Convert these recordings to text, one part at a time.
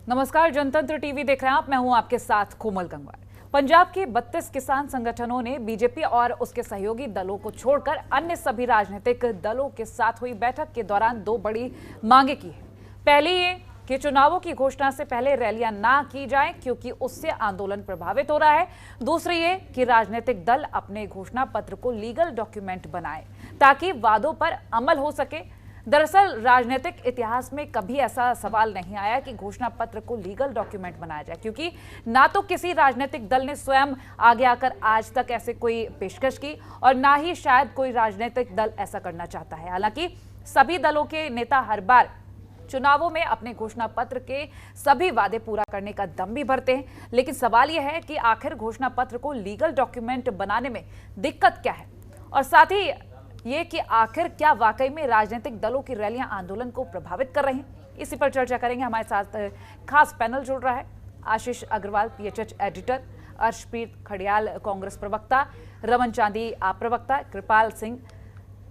नमस्कार, जनतंत्र टीवी देख रहे हैं आप। मैं हूं आपके साथ कोमल गंगवार। पंजाब के 32 किसान संगठनों ने बीजेपी और उसके सहयोगी दलों को छोड़कर अन्य सभी राजनीतिक दलों के साथ हुई बैठक के दौरान दो बड़ी मांगे की है। पहली ये कि चुनावों की घोषणा से पहले रैलियां ना की जाएं क्योंकि उससे आंदोलन प्रभावित हो रहा है। दूसरी ये कि राजनीतिक दल अपने घोषणा पत्र को लीगल डॉक्यूमेंट बनाएं ताकि वादों पर अमल हो सके। दरअसल राजनीतिक इतिहास में कभी ऐसा सवाल नहीं आया कि घोषणा पत्र को लीगल डॉक्यूमेंट बनाया जाए, क्योंकि ना तो किसी राजनीतिक दल ने स्वयं आगे आकर आज तक ऐसे कोई पेशकश की और ना ही शायद कोई राजनीतिक दल ऐसा करना चाहता है। हालांकि सभी दलों के नेता हर बार चुनावों में अपने घोषणा पत्र के सभी वादे पूरा करने का दम भी भरते हैं, लेकिन सवाल यह है कि आखिर घोषणा पत्र को लीगल डॉक्यूमेंट बनाने में दिक्कत क्या है, और साथ ही ये कि आखिर क्या वाकई में राजनीतिक दलों की रैलियां आंदोलन को प्रभावित कर रही हैं। इसी पर चर्चा करेंगे। हमारे साथ खास पैनल जुड़ रहा है। आशीष अग्रवाल, पीएचएच एडिटर, अर्शप्रीत खड़ियाल, कांग्रेस प्रवक्ता, रमन चांदी आप प्रवक्ता, कृपाल सिंह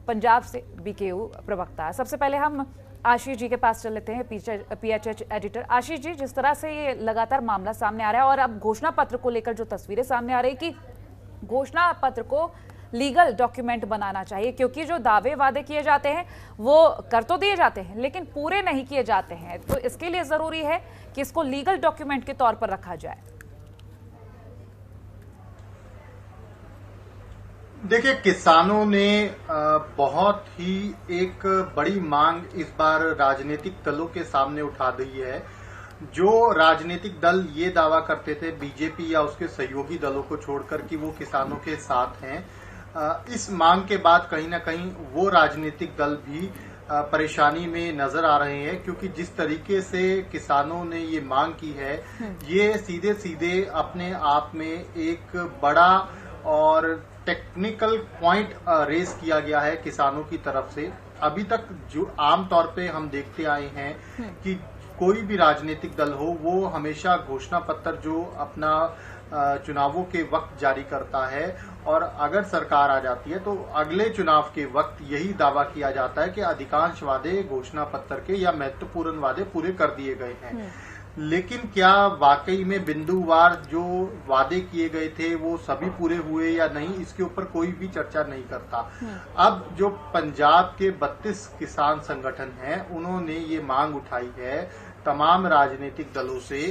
पंजाब से बीकेयू प्रवक्ता। सबसे पहले हम आशीष जी के पास चल लेते हैं, पीएचएच एडिटर। आशीष जी, जिस तरह से ये लगातार मामला सामने आ रहा है और अब घोषणा पत्र को लेकर जो तस्वीरें सामने आ रही कि घोषणा पत्र को लीगल डॉक्यूमेंट बनाना चाहिए, क्योंकि जो दावे वादे किए जाते हैं वो कर तो दिए जाते हैं लेकिन पूरे नहीं किए जाते हैं, तो इसके लिए जरूरी है कि इसको लीगल डॉक्यूमेंट के तौर पर रखा जाए। देखिए, किसानों ने बहुत ही एक बड़ी मांग इस बार राजनीतिक दलों के सामने उठा दी है। जो राजनीतिक दल ये दावा करते थे बीजेपी या उसके सहयोगी दलों को छोड़कर कि वो किसानों के साथ हैं, इस मांग के बाद कहीं ना कहीं वो राजनीतिक दल भी परेशानी में नजर आ रहे हैं, क्योंकि जिस तरीके से किसानों ने ये मांग की है ये सीधे सीधे अपने आप में एक बड़ा और टेक्निकल पॉइंट रेस किया गया है किसानों की तरफ से। अभी तक जो आमतौर पे हम देखते आए हैं कि कोई भी राजनीतिक दल हो वो हमेशा घोषणा पत्र जो अपना चुनावों के वक्त जारी करता है और अगर सरकार आ जाती है तो अगले चुनाव के वक्त यही दावा किया जाता है कि अधिकांश वादे घोषणा पत्र के या महत्वपूर्ण वादे पूरे कर दिए गए हैं। लेकिन क्या वाकई में बिंदुवार जो वादे किए गए थे वो सभी पूरे हुए या नहीं, इसके ऊपर कोई भी चर्चा नहीं करता। अब जो पंजाब के 32 किसान संगठन हैं उन्होंने ये मांग उठाई है तमाम राजनीतिक दलों से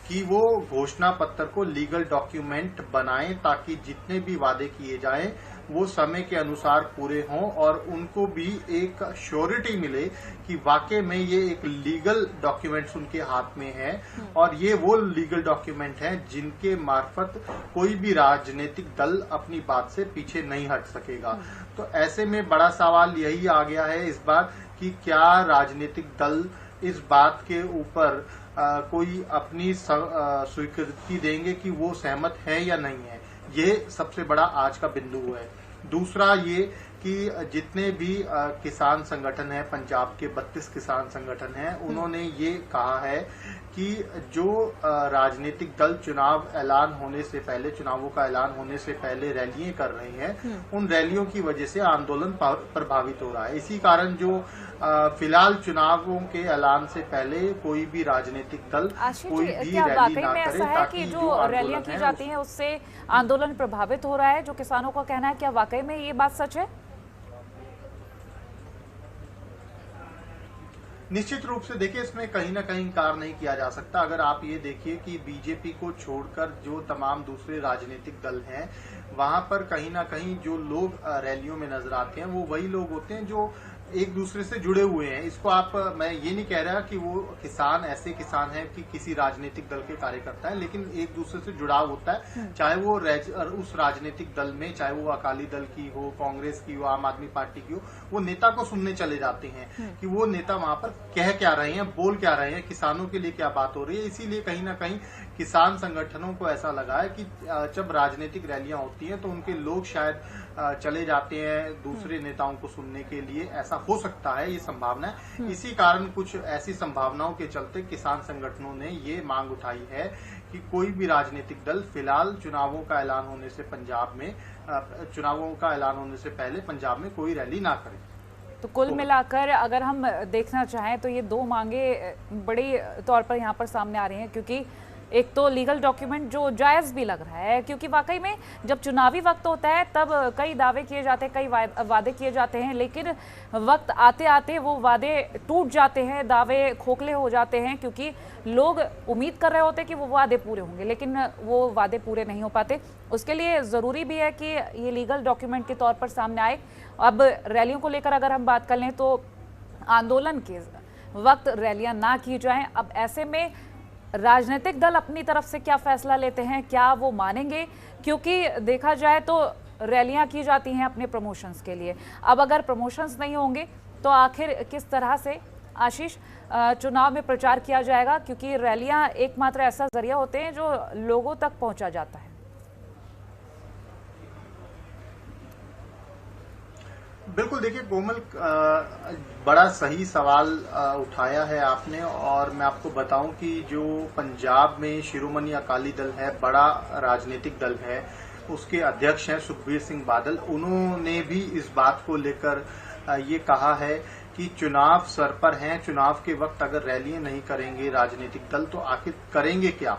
कि वो घोषणा पत्र को लीगल डॉक्यूमेंट बनाएं ताकि जितने भी वादे किए जाएं वो समय के अनुसार पूरे हों और उनको भी एक श्योरिटी मिले कि वाकई में ये एक लीगल डॉक्यूमेंट्स उनके हाथ में है और ये वो लीगल डॉक्यूमेंट हैं जिनके मार्फत कोई भी राजनीतिक दल अपनी बात से पीछे नहीं हट सकेगा। तो ऐसे में बड़ा सवाल यही आ गया है इस बार कि क्या राजनीतिक दल इस बात के ऊपर कोई अपनी स्वीकृति देंगे कि वो सहमत है या नहीं है। ये सबसे बड़ा आज का बिंदु है। दूसरा ये कि जितने भी किसान संगठन हैं, पंजाब के 32 किसान संगठन हैं, उन्होंने ये कहा है कि जो राजनीतिक दल चुनाव ऐलान होने से पहले, चुनावों का ऐलान होने से पहले रैलियां कर रहे हैं, उन रैलियों की वजह से आंदोलन प्रभावित हो रहा है। इसी कारण जो फिलहाल चुनावों के ऐलान से पहले कोई भी राजनीतिक दल कोई भी रैली ना करे, ताकि जो रैलियां की जाती हैं उससे आंदोलन प्रभावित हो रहा है, जो किसानों का कहना है। क्या वाकई में ये बात सच है? निश्चित रूप से देखिए, इसमें कहीं ना कहीं इनकार नहीं किया जा सकता। अगर आप ये देखिए कि बीजेपी को छोड़कर जो तमाम दूसरे राजनीतिक दल हैं वहां पर कहीं ना कहीं जो लोग रैलियों में नजर आते हैं वो वही लोग होते हैं जो एक दूसरे से जुड़े हुए हैं। इसको आप, मैं ये नहीं कह रहा कि वो किसान ऐसे किसान हैं कि किसी राजनीतिक दल के कार्यकर्ता है, लेकिन एक दूसरे से जुड़ाव होता है, चाहे वो उस राजनीतिक दल में, चाहे वो अकाली दल की हो, कांग्रेस की हो, आम आदमी पार्टी की हो, वो नेता को सुनने चले जाते हैं कि वो नेता वहां पर कह क्या रहे हैं, बोल क्या रहे हैं, किसानों के लिए क्या बात हो रही है। इसीलिए कहीं ना कहीं किसान संगठनों को ऐसा लगा है कि जब राजनीतिक रैलियां होती हैं तो उनके लोग शायद चले जाते हैं दूसरे नेताओं को सुनने के लिए। ऐसा हो सकता है, ये संभावना है। इसी कारण कुछ ऐसी संभावनाओं के चलते किसान संगठनों ने ये मांग उठाई है कि कोई भी राजनीतिक दल फिलहाल चुनावों का ऐलान होने से पहले पंजाब में कोई रैली ना करे। तो कुल मिलाकर अगर हम देखना चाहें तो ये दो मांगे बड़ी तौर पर यहाँ पर सामने आ रही हैं, क्योंकि एक तो लीगल डॉक्यूमेंट जो जायज़ भी लग रहा है, क्योंकि वाकई में जब चुनावी वक्त होता है तब कई दावे किए जाते हैं, कई वादे किए जाते हैं, लेकिन वक्त आते आते वो वादे टूट जाते हैं, दावे खोखले हो जाते हैं, क्योंकि लोग उम्मीद कर रहे होते हैं कि वो वादे पूरे होंगे, लेकिन वो वादे पूरे नहीं हो पाते। उसके लिए ज़रूरी भी है कि ये लीगल डॉक्यूमेंट के तौर पर सामने आए। अब रैलियों को लेकर अगर हम बात कर लें तो आंदोलन के वक्त रैलियां ना की जाएं। अब ऐसे में राजनीतिक दल अपनी तरफ से क्या फैसला लेते हैं, क्या वो मानेंगे? क्योंकि देखा जाए तो रैलियां की जाती हैं अपने प्रमोशंस के लिए। अब अगर प्रमोशंस नहीं होंगे तो आखिर किस तरह से आशीष चुनाव में प्रचार किया जाएगा? क्योंकि रैलियां एकमात्र ऐसा जरिया होते हैं जो लोगों तक पहुंचा जाता है। बिल्कुल, देखिए कोमल, बड़ा सही सवाल उठाया है आपने। और मैं आपको बताऊं कि जो पंजाब में शिरोमणि अकाली दल है, बड़ा राजनीतिक दल है, उसके अध्यक्ष हैं सुखबीर सिंह बादल। उन्होंने भी इस बात को लेकर ये कहा है कि चुनाव सर पर हैं, चुनाव के वक्त अगर रैलियां नहीं करेंगे राजनीतिक दल तो आखिर करेंगे क्या।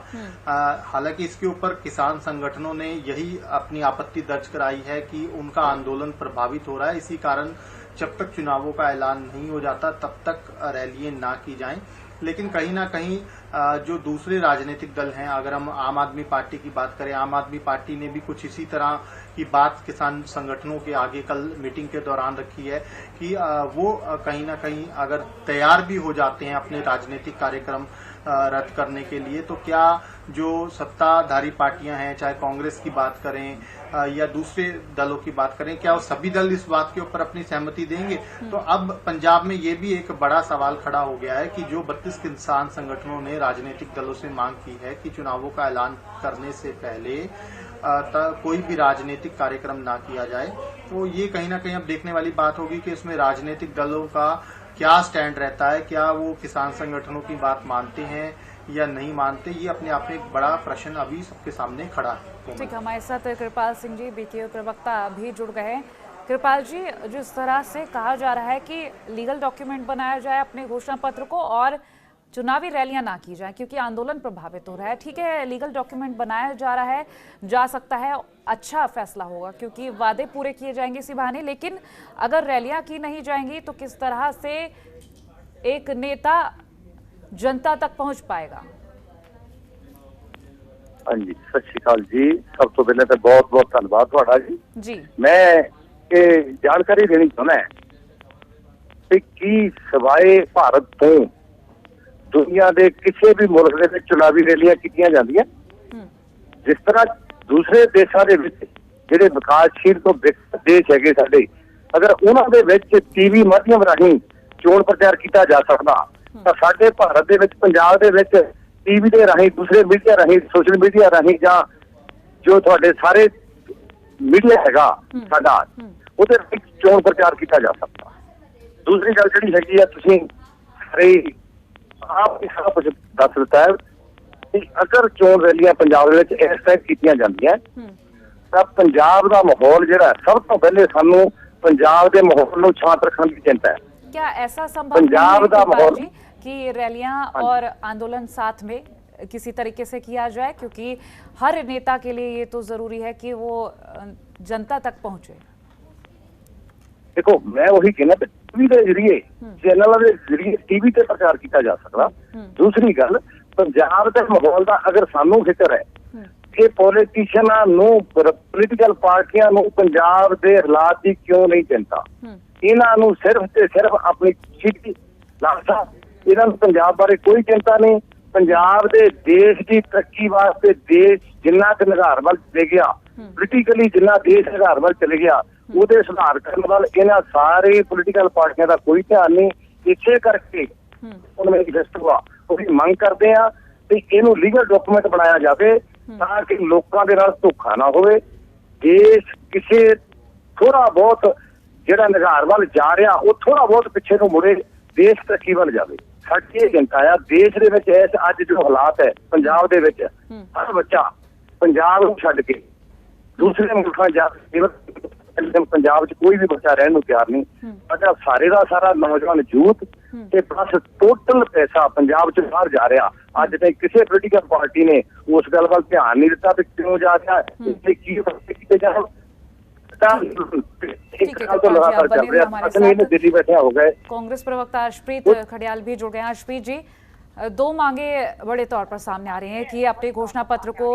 हालांकि इसके ऊपर किसान संगठनों ने यही अपनी आपत्ति दर्ज कराई है कि उनका आंदोलन प्रभावित हो रहा है, इसी कारण जब तक चुनावों का ऐलान नहीं हो जाता तब तक रैलियां ना की जाएं। लेकिन कहीं ना कहीं जो दूसरे राजनीतिक दल हैं, अगर हम आम आदमी पार्टी की बात करें, आम आदमी पार्टी ने भी कुछ इसी तरह की बात किसान संगठनों के आगे कल मीटिंग के दौरान रखी है कि वो कहीं ना कहीं अगर तैयार भी हो जाते हैं अपने राजनीतिक कार्यक्रम रद्द करने के लिए, तो क्या जो सत्ताधारी पार्टियां हैं, चाहे कांग्रेस की बात करें या दूसरे दलों की बात करें, क्या वो सभी दल इस बात के ऊपर अपनी सहमति देंगे? तो अब पंजाब में ये भी एक बड़ा सवाल खड़ा हो गया है कि जो 32 किसान संगठनों ने राजनीतिक दलों से मांग की है कि चुनावों का ऐलान करने से पहले कोई भी राजनीतिक कार्यक्रम ना किया जाए, तो ये कहीं ना कहीं अब देखने वाली बात होगी कि इसमें राजनीतिक दलों का क्या स्टैंड रहता है, क्या वो किसान संगठनों की बात मानते हैं या नहीं मानते। ये अपने आप में एक बड़ा प्रश्न अभी सबके सामने खड़ा है। ठीक, हमारे साथ कृपाल सिंह जी, बीकेयू प्रवक्ता, भी जुड़ गए हैं। कृपाल जी, जिस तरह से कहा जा रहा है कि लीगल डॉक्यूमेंट बनाया जाए अपने घोषणा पत्र को और चुनावी रैलियां ना की जाए क्योंकि आंदोलन प्रभावित हो रहा है, ठीक है, लीगल डॉक्यूमेंट बनाया जा रहा है, जा सकता है अच्छा फैसला होगा क्योंकि वादे पूरे किए जाएंगे इसी बहाने, लेकिन अगर रैलियां की नहीं जाएंगी तो किस तरह से एक नेता जनता तक पहुंच पाएगा? हाँ जी, सत श्री अकाल जी। सब तो पहले तो बहुत बहुत धन्यवाद तुहाडा जी। मैं ये जानकारी देनी चाहना है कि सिवाए भारत तो दुनिया के किसी भी मुल्क के चुनावी रैलियां कीतियां जांदियां, जिस तरह दूसरे देशों के जिहड़े विकासशील तो देश है साडे, अगर उन्होंने टीवी माध्यम राही चोण प्रचार किया जा सकता तो साडे भारत के पंजाब के टीवी के राही, दूसरे मीडिया राही, सोशल मीडिया राही या जो थोड़े सारे मीडिया हैगा साडा उहदे विच चोण प्रचार किया जा सकता। दूसरी गल जिहड़ी हैगी आ, तुसीं सारे आप सारा कुछ दस दिता है कि अगर चोण रैलियां पंजाब इस टाइप कीतियां जांदियां तां पंजाब दा माहौल जिहड़ा सब तो पहले सानू पंजाब के माहौल नूं शांत रखने की चिंता है। क्या ऐसा संभव पंजाब दा माहौल कि रैलियां और आंदोलन साथ में किसी तरीके से किया जाए, क्योंकि हर नेता के लिए ये तो जरूरी है कि वो जनता तक पहुंचे? देखो, मैं वही कहना टीवी के जरिए, चैनलों के जरिए टीवी से प्रचार किया जा सकता। दूसरी गल, पंजाब के माहौल का अगर सानू फिक्र है कि पॉलिटिशियनां नूं, पोलिटिकल पार्टियां नूं पंजाब के हालात की क्यों नहीं चिंता, इन्हां नूं सिर्फ ते सिर्फ अपनी सीधी लालसा, इन्हां नूं पंजाब बारे कोई चिंता नहीं। पंजाब के देश की तरक्की वास्ते देश जिन्ना क निगार वल चले गया, पोलिटिकली जिन्ना देश निगार वल चले गया, ਉਹਦੇ ਸੁਧਾਰ ਕਰਨ ਵੱਲ ਇਹਨਾਂ ਸਾਰੇ ਪੋਲੀਟੀਕਲ ਪਾਰਟੀਆਂ ਦਾ ਕੋਈ ਧਿਆਨ ਨਹੀਂ। ਇਸੇ ਕਰਕੇ ਹੁਣ ਮੈਨੀਫੈਸਟੋ ਆ ਉਹਦੀ ਮੰਗ ਕਰਦੇ ਆ ਕਿ ਇਹਨੂੰ ਲੀਗਲ ਡਾਕੂਮੈਂਟ ਬਣਾਇਆ ਜਾਵੇ ਤਾਂ ਕਿ ਲੋਕਾਂ ਦੇ ਨਾਲ ਧੋਖਾ ਨਾ ਹੋਵੇ। ਦੇਸ਼ ਕਿਸੇ ਥੋੜਾ ਬਹੁਤ ਜਿਹੜਾ ਨਿਗਾਰ ਵੱਲ ਜਾ ਰਿਹਾ ਉਹ ਥੋੜਾ ਬਹੁਤ ਪਿੱਛੇ ਨੂੰ ਮੁੜੇ, ਦੇਸ਼ ਤਰੱਕੀ ਵੱਲ ਜਾਵੇ। ਸਾਡੀ ਇਹ ਜਨਤਾ ਆ ਦੇਸ਼ ਦੇ ਵਿੱਚ ਇਸ ਅੱਜ ਜੋ ਹਾਲਾਤ ਹੈ ਪੰਜਾਬ ਦੇ ਵਿੱਚ, ਹਰ ਬੱਚਾ ਪੰਜਾਬ ਨੂੰ ਛੱਡ ਕੇ दूसरे मुल्कों जा पंजाब च कोई भी बच्चा रहने को तैयार नहीं। अच्छा सारे का सारा नौजवान यूथ ते बस टोटल पैसा पंजाब च बाहर जा रहा। अज तक किसी पोलिटिकल पार्टी ने उस गल वाल ध्यान नहीं दिता कि क्यों जा रहा दिल्ली बैठे हो गए। कांग्रेस प्रवक्ता अर्शप्रीत खडियाल भी जुड़ गए हैं। अर्शप्रीत जी, दो मांगे बड़े तौर पर सामने आ रही हैं कि अपने घोषणा पत्र को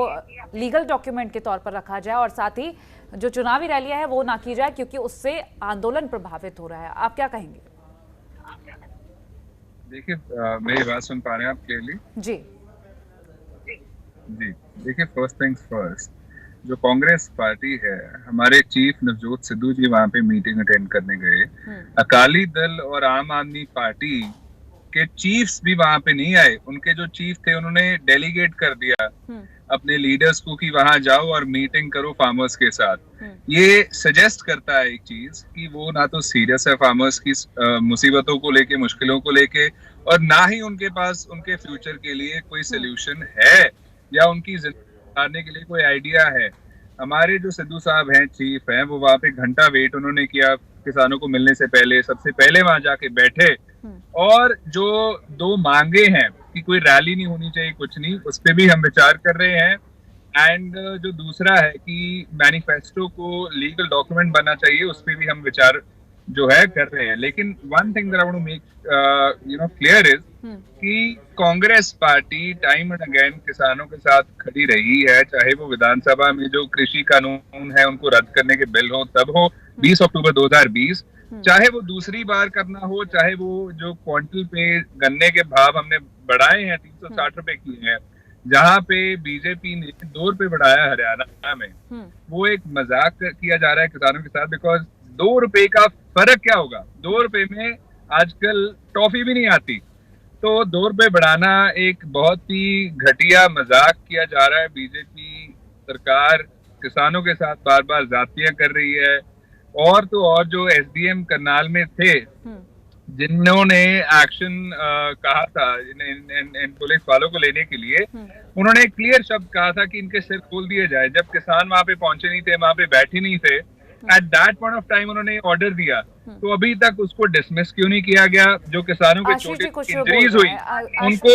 लीगल डॉक्यूमेंट के तौर पर रखा जाए और साथ ही जो चुनावी रैलियां है वो ना की जाए क्योंकि उससे आंदोलन प्रभावित हो रहा है। आप क्या कहेंगे? देखिए, मेरी बात सुन पा रहे हैं आप क्लियरली? जी जी, देखिए, फर्स्ट थिंग्स फर्स्ट, जो कांग्रेस पार्टी है, हमारे चीफ नवजोत सिद्धू जी वहां पे मीटिंग अटेंड करने गए। अकाली दल और आम आदमी पार्टी के चीफ्स भी वहां पे नहीं आए। उनके जो चीफ थे उन्होंने डेलीगेट कर दिया अपने लीडर्स को कि वहां जाओ और मीटिंग करो फार्मर्स के साथ। ये सजेस्ट करता है एक चीज कि वो ना तो सीरियस है फार्मर्स की मुसीबतों को लेके, मुश्किलों को लेके, और ना ही उनके पास उनके फ्यूचर के लिए कोई सोल्यूशन है या उनकी जिंदगी गुजारने के लिए कोई आइडिया है। हमारे जो सिद्धू साहब हैं, चीफ हैं, वो वहां पे घंटा वेट उन्होंने किया किसानों को मिलने से पहले। सबसे पहले वहां जाके बैठे और जो दो मांगे हैं कि कोई रैली नहीं होनी चाहिए, कुछ नहीं, उस पर भी हम विचार कर रहे हैं। एंड जो दूसरा है कि मैनिफेस्टो को लीगल डॉक्यूमेंट बनना चाहिए, उस पर भी हम विचार जो है कर रहे हैं। लेकिन one thing that I want to make clear is कि Congress party time and again किसानों के साथ खड़ी रही है, चाहे वो विधानसभा में जो कृषि कानून है उनको रद्द करने के बिल हो तब हो 20 अक्टूबर 2020, चाहे वो दूसरी बार करना हो, चाहे वो जो क्विंटल पे गन्ने के भाव हमने बढ़ाए हैं 360 रुपए किए हैं, जहां पे बीजेपी ने 2 रुपए बढ़ाया हरियाणा में, वो एक मजाक किया जा रहा है किसानों के साथ। बिकॉज 2 रुपए का फर्क क्या होगा? 2 रुपए में आजकल टॉफी भी नहीं आती, तो 2 रुपए बढ़ाना एक बहुत ही घटिया मजाक किया जा रहा है। बीजेपी सरकार किसानों के साथ बार बार जातियां कर रही है। और तो और जो एसडीएम करनाल में थे जिन्होंने एक्शन कहा था इन पुलिस वालों को लेने के लिए, उन्होंने क्लियर शब्द कहा था कि इनके सिर खोल दिए जाए। जब किसान वहां पे पहुंचे नहीं थे, वहां पे बैठे नहीं थे, at that point of time उन्होंने ऑर्डर दिया, तो अभी तक उसको डिसमिस क्यों नहीं किया गया? जो किसानों के छोटे इंजरीज हुई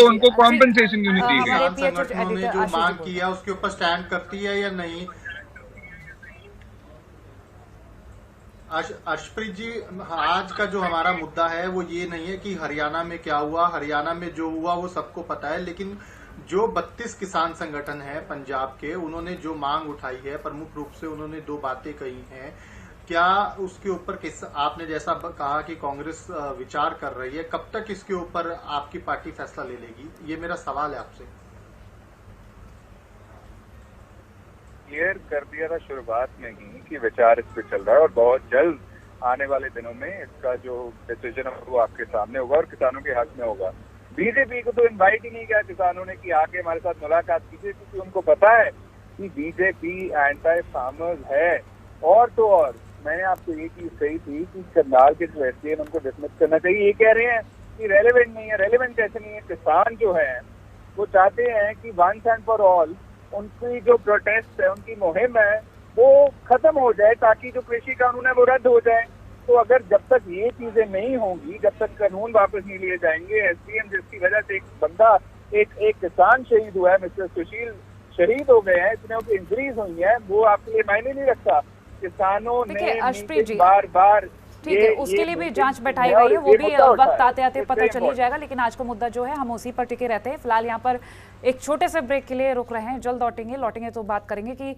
उनको कॉम्पनसेशन क्यों नहीं दी गई? किसान संगठनों ने जो मांग किया उसके ऊपर स्टैंड करती है या नहीं? अर्शप्रीत जी, आज का जो हमारा मुद्दा है वो ये नहीं है कि हरियाणा में क्या हुआ। हरियाणा में जो हुआ वो सबको पता है, लेकिन जो 32 किसान संगठन है पंजाब के, उन्होंने जो मांग उठाई है, प्रमुख रूप से उन्होंने 2 बातें कही हैं। क्या उसके ऊपर आपने जैसा कहा कि कांग्रेस विचार कर रही है, कब तक इसके ऊपर आपकी पार्टी फैसला ले लेगी? ये मेरा सवाल है आपसे। क्लियर कर दिया था शुरुआत में ही कि विचार इस पे चल रहा है और बहुत जल्द आने वाले दिनों में इसका जो डिसीजन है वो आपके सामने होगा और किसानों के हक में होगा। बीजेपी को तो इनवाइट ही नहीं किया किसानों ने कि आके हमारे साथ मुलाकात कीजिए, क्योंकि उनको पता है कि बीजेपी एंटी फार्मर्स है। और तो और मैंने आपको ये चीज कही थी कि करनाल के जो एसडीएम उनको डिसमिस करना चाहिए। ये कह रहे हैं कि रेलेवेंट नहीं है। रेलेवेंट कैसे नहीं है? किसान जो है वो चाहते हैं कि वंस एंड फॉर ऑल उनकी जो प्रोटेस्ट है, उनकी मुहिम है, वो खत्म हो जाए ताकि जो कृषि कानून है वो रद्द हो जाए। तो अगर जब तक ये चीजें नहीं होंगी, जब तक कानून वापस नहीं लिए जाएंगे, एसडीएम जिसकी वजह से एक बंदा एक किसान शहीद हुआ है, मिस्टर सुशील शहीद हो गए हैं, इतने उनकी इंजरीज हुई है, वो आपके लिए मायने नहीं रखता। किसानों ने बार बार ठीक है, उसके लिए भी जांच बैठाई गई है, वो भी वक्त आते आते पता चल ही जाएगा। लेकिन आज का मुद्दा जो है हम उसी पर टिके रहते हैं। फिलहाल यहाँ पर एक छोटे से ब्रेक के लिए रुक रहे हैं, जल्द लौटेंगे तो बात करेंगे कि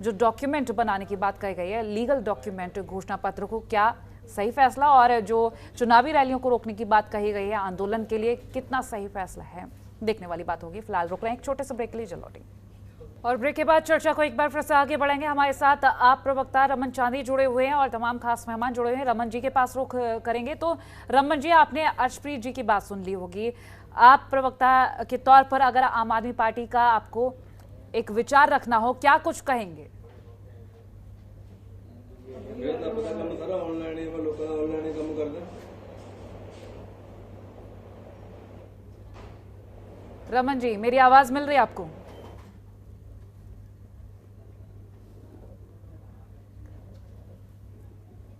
जो डॉक्यूमेंट बनाने की बात कही गई है, लीगल डॉक्यूमेंट घोषणा पत्र को, क्या सही फैसला, और जो चुनावी रैलियों को रोकने की बात कही गई है आंदोलन के लिए, कितना सही फैसला है, देखने वाली बात होगी। फिलहाल रुक रहे हैं एक छोटे से ब्रेक के लिए, जल्द लौटेंगे और ब्रेक के बाद चर्चा को एक बार फिर से आगे बढ़ेंगे। हमारे साथ आप प्रवक्ता रमन चांदी जुड़े हुए हैं और तमाम खास मेहमान जुड़े हुए हैं। रमन जी के पास रुख करेंगे। तो रमन जी, आपने अर्शप्रीत जी की बात सुन ली होगी। आप प्रवक्ता के तौर पर अगर आम आदमी पार्टी का आपको एक विचार रखना हो, क्या कुछ कहेंगे? रमन जी, मेरी आवाज मिल रही है आपको?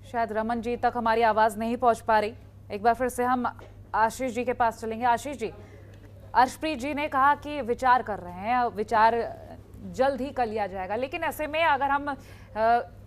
शायद रमन जी तक हमारी आवाज नहीं पहुंच पा रही। एक बार फिर से हम आशीष जी के पास चलेंगे। आशीष जी, अर्शप्रीत जी ने कहा कि विचार कर रहे हैं, विचार जल्द ही कर लिया जाएगा, लेकिन ऐसे में अगर हम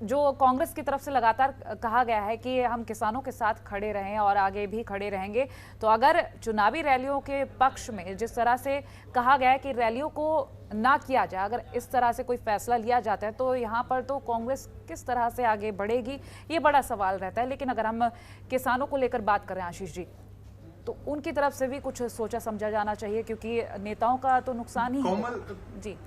जो कांग्रेस की तरफ से लगातार कहा गया है कि हम किसानों के साथ खड़े रहें और आगे भी खड़े रहेंगे, तो अगर चुनावी रैलियों के पक्ष में जिस तरह से कहा गया है कि रैलियों को ना किया जाए, अगर इस तरह से कोई फैसला लिया जाता है तो यहाँ पर तो कांग्रेस किस तरह से आगे बढ़ेगी, ये बड़ा सवाल रहता है। लेकिन अगर हम किसानों को लेकर बात करें आशीष जी, तो उनकी तरफ से भी कुछ सोचा समझा जाना चाहिए, क्योंकि नेताओं का तो नुकसान ही है। जी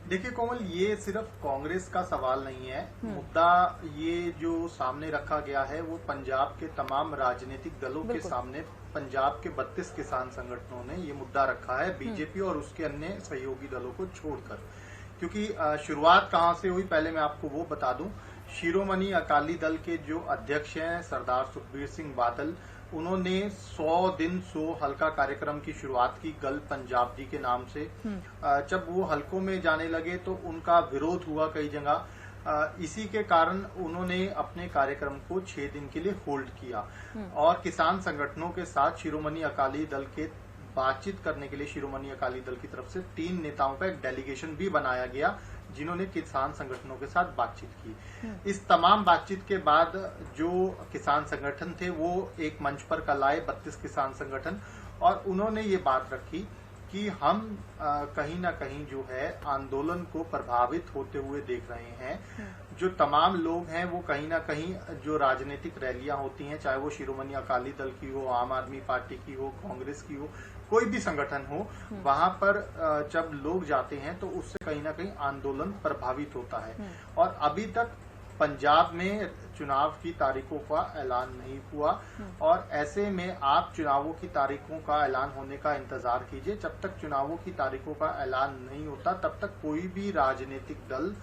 देखिए कोमल, ये सिर्फ कांग्रेस का सवाल नहीं है। मुद्दा ये जो सामने रखा गया है वो पंजाब के तमाम राजनीतिक दलों के सामने, पंजाब के 32 किसान संगठनों ने ये मुद्दा रखा है, बीजेपी और उसके अन्य सहयोगी दलों को छोड़कर। क्योंकि शुरुआत कहां से हुई पहले मैं आपको वो बता दूं। शिरोमणि अकाली दल के जो अध्यक्ष हैं सरदार सुखबीर सिंह बादल, उन्होंने 100 दिन 100 हल्का कार्यक्रम की शुरुआत की गल पंजाब जी के नाम से। जब वो हलकों में जाने लगे तो उनका विरोध हुआ कई जगह। इसी के कारण उन्होंने अपने कार्यक्रम को 6 दिन के लिए होल्ड किया और किसान संगठनों के साथ शिरोमणि अकाली दल के बातचीत करने के लिए शिरोमणि अकाली दल की तरफ से 3 नेताओं का एक डेलीगेशन भी बनाया गया, जिन्होंने किसान संगठनों के साथ बातचीत की। इस तमाम बातचीत के बाद जो किसान संगठन थे वो एक मंच पर कल आए, 32 किसान संगठन, और उन्होंने ये बात रखी कि हम कहीं ना कहीं जो है आंदोलन को प्रभावित होते हुए देख रहे हैं। जो तमाम लोग हैं वो कहीं ना कहीं जो राजनीतिक रैलियां होती हैं, चाहे वो शिरोमणि अकाली दल की हो, आम आदमी पार्टी की हो, कांग्रेस की हो, कोई भी संगठन हो, वहां पर जब लोग जाते हैं तो उससे कहीं ना कहीं आंदोलन प्रभावित होता है। और अभी तक पंजाब में चुनाव की तारीखों का ऐलान नहीं हुआ और ऐसे में आप चुनावों की तारीखों का ऐलान होने का इंतजार कीजिए। जब तक चुनावों की तारीखों का ऐलान नहीं होता तब तक कोई भी राजनीतिक दल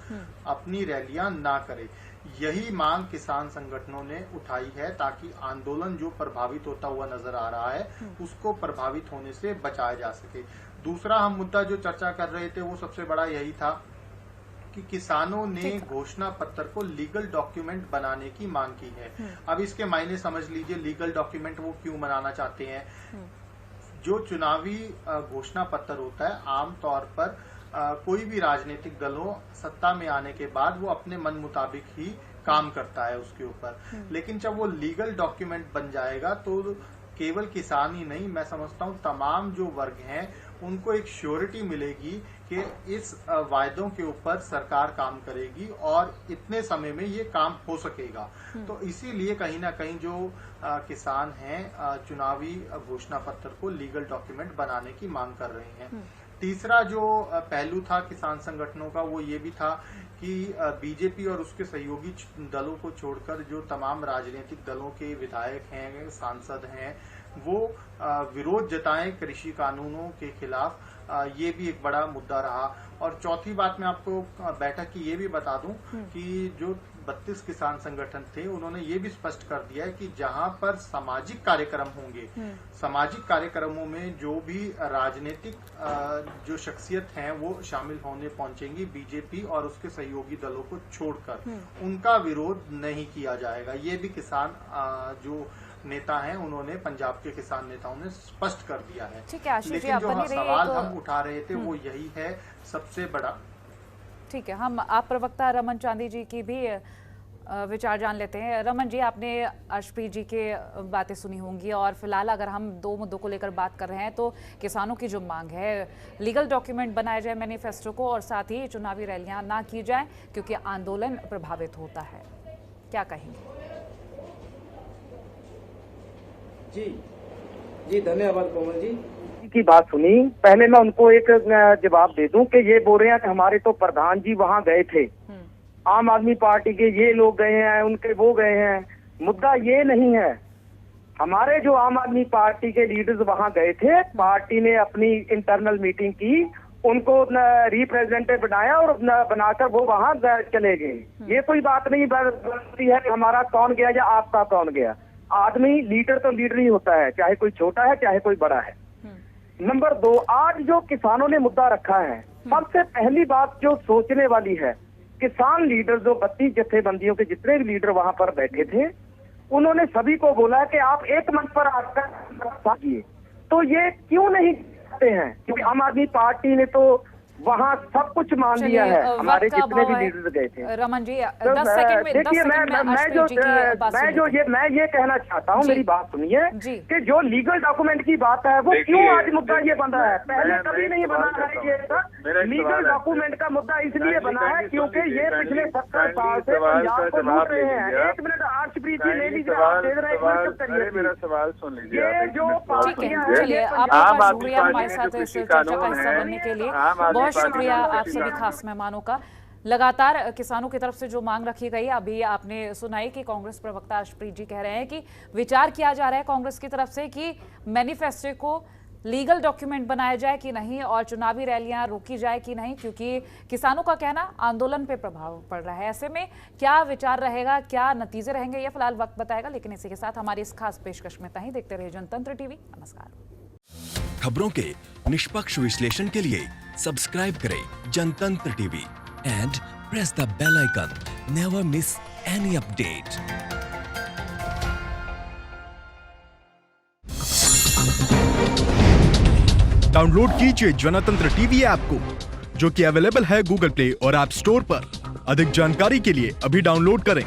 अपनी रैलियां ना करे। यही मांग किसान संगठनों ने उठाई है ताकि आंदोलन जो प्रभावित होता हुआ नजर आ रहा है उसको प्रभावित होने से बचाया जा सके। दूसरा हम मुद्दा जो चर्चा कर रहे थे वो सबसे बड़ा यही था कि किसानों ने घोषणा पत्र को लीगल डॉक्यूमेंट बनाने की मांग की है। अब इसके मायने समझ लीजिए, लीगल डॉक्यूमेंट वो क्यों बनाना चाहते हैं। जो चुनावी घोषणा पत्र होता है, आमतौर पर कोई भी राजनीतिक दलों सत्ता में आने के बाद वो अपने मन मुताबिक ही काम करता है उसके ऊपर, लेकिन जब वो लीगल डॉक्यूमेंट बन जाएगा तो केवल किसान ही नहीं, मैं समझता हूँ तमाम जो वर्ग हैं उनको एक श्योरिटी मिलेगी कि इस वायदों के ऊपर सरकार काम करेगी और इतने समय में ये काम हो सकेगा। तो इसीलिए कहीं ना कहीं जो किसान हैं चुनावी घोषणा पत्र को लीगल डॉक्यूमेंट बनाने की मांग कर रहे हैं। तीसरा जो पहलू था किसान संगठनों का वो ये भी था कि बीजेपी और उसके सहयोगी दलों को छोड़कर जो तमाम राजनीतिक दलों के विधायक हैं, सांसद हैं, वो विरोध जताएं कृषि कानूनों के खिलाफ। ये भी एक बड़ा मुद्दा रहा। और चौथी बात मैं आपको बैठक की ये भी बता दूं कि जो 32 किसान संगठन थे उन्होंने ये भी स्पष्ट कर दिया है कि जहां पर सामाजिक कार्यक्रम होंगे, सामाजिक कार्यक्रमों में जो भी राजनीतिक जो शख्सियत हैं वो शामिल होने पहुंचेंगी, बीजेपी और उसके सहयोगी दलों को छोड़कर उनका विरोध नहीं किया जाएगा। ये भी किसान जो नेता हैं उन्होंने, पंजाब के किसान नेताओं ने स्पष्ट कर दिया है। ठीक है आशीष जी, लेकिन जो सवाल हम उठा रहे थे वो यही है सबसे बड़ा। ठीक है, हम आप प्रवक्ता रमन चांदी जी की भी विचार जान लेते हैं। रमन जी, आपने अर्शप्रीत जी के बातें सुनी होंगी और फिलहाल अगर हम 2 मुद्दों को लेकर बात कर रहे हैं तो किसानों की जो मांग है लीगल डॉक्यूमेंट बनाया जाए मैनिफेस्टो को, और साथ ही चुनावी रैलियां ना की जाए क्योंकि आंदोलन प्रभावित होता है, क्या कहेंगे? जी धन्यवाद कोमल जी की बात सुनी। पहले मैं उनको एक जवाब दे दूं कि ये बोल रहे हैं कि हमारे तो प्रधान जी वहां गए थे, आम आदमी पार्टी के ये लोग गए हैं, उनके वो गए हैं। मुद्दा ये नहीं है। हमारे जो आम आदमी पार्टी के लीडर्स वहां गए थे, पार्टी ने अपनी इंटरनल मीटिंग की, उनको रिप्रेजेंटेटिव बनाया और बनाकर वो वहां चले गए। ये कोई बात नहीं बनती है हमारा कौन गया या आपका कौन गया। आदमी लीडर तो लीडर ही होता है, चाहे कोई छोटा है चाहे कोई बड़ा है। नंबर 2, आज जो किसानों ने मुद्दा रखा है, सबसे पहली बात जो सोचने वाली है किसान लीडर जो 32 जत्थेबंदियों के जितने भी लीडर वहां पर बैठे थे, उन्होंने सभी को बोला कि आप एक मंच पर आकर साथिए। तो ये क्यों नहीं करते हैं? क्योंकि आम आदमी पार्टी ने तो वहाँ सब कुछ मान लिया है। हमारे जितने भी लीडर गए थे। रमन जी, तो 10 सेकंड में देखिए, मैं ये कहना चाहता हूँ, मेरी बात सुनिए कि जो लीगल डॉक्यूमेंट की बात है वो क्यों आज मुद्दा ये बन रहा है? पहले कभी नहीं बना है ये लीगल डॉक्यूमेंट का मुद्दा इसलिए बना है क्योंकि ये पिछले 70 साल से पंजाब को लूट रहे हैं। 1 मिनट आर्चप्रीत जी ले लीजिए, आप दे रहे हैं, मेरा सवाल सुन लीजिए। ये जो पार्टियां हैं, चलिए, आपका शुक्रिया हमारे साथ इस चर्चा का हिस्सा बनने के लिए। बहुत शुक्रिया आप सभी खास मेहमानों का। लगातार किसानों की तरफ से जो मांग रखी गई, अभी आपने सुनाई कि कांग्रेस प्रवक्ता अर्शप्रीत जी कह रहे हैं कि विचार किया जा रहा है कांग्रेस की तरफ से कि मैनिफेस्टो को लीगल डॉक्यूमेंट बनाया जाए कि नहीं और चुनावी रैलियां रोकी जाए कि नहीं, क्योंकि किसानों का कहना आंदोलन पे प्रभाव पड़ रहा है। ऐसे में क्या विचार रहेगा, क्या नतीजे रहेंगे, ये फिलहाल वक्त बताएगा। लेकिन इसी के साथ हमारी इस खास पेशकश में ताही देखते रहिए जनतंत्र टीवी। नमस्कार। खबरों के निष्पक्ष विश्लेषण के लिए सब्सक्राइब करें Jantantra TV and press the bell icon. Never miss any update. Download कीजिए जनतंत्र टीवी ऐप को, जो कि अवेलेबल है गूगल प्ले और ऐप स्टोर पर। अधिक जानकारी के लिए अभी डाउनलोड करें।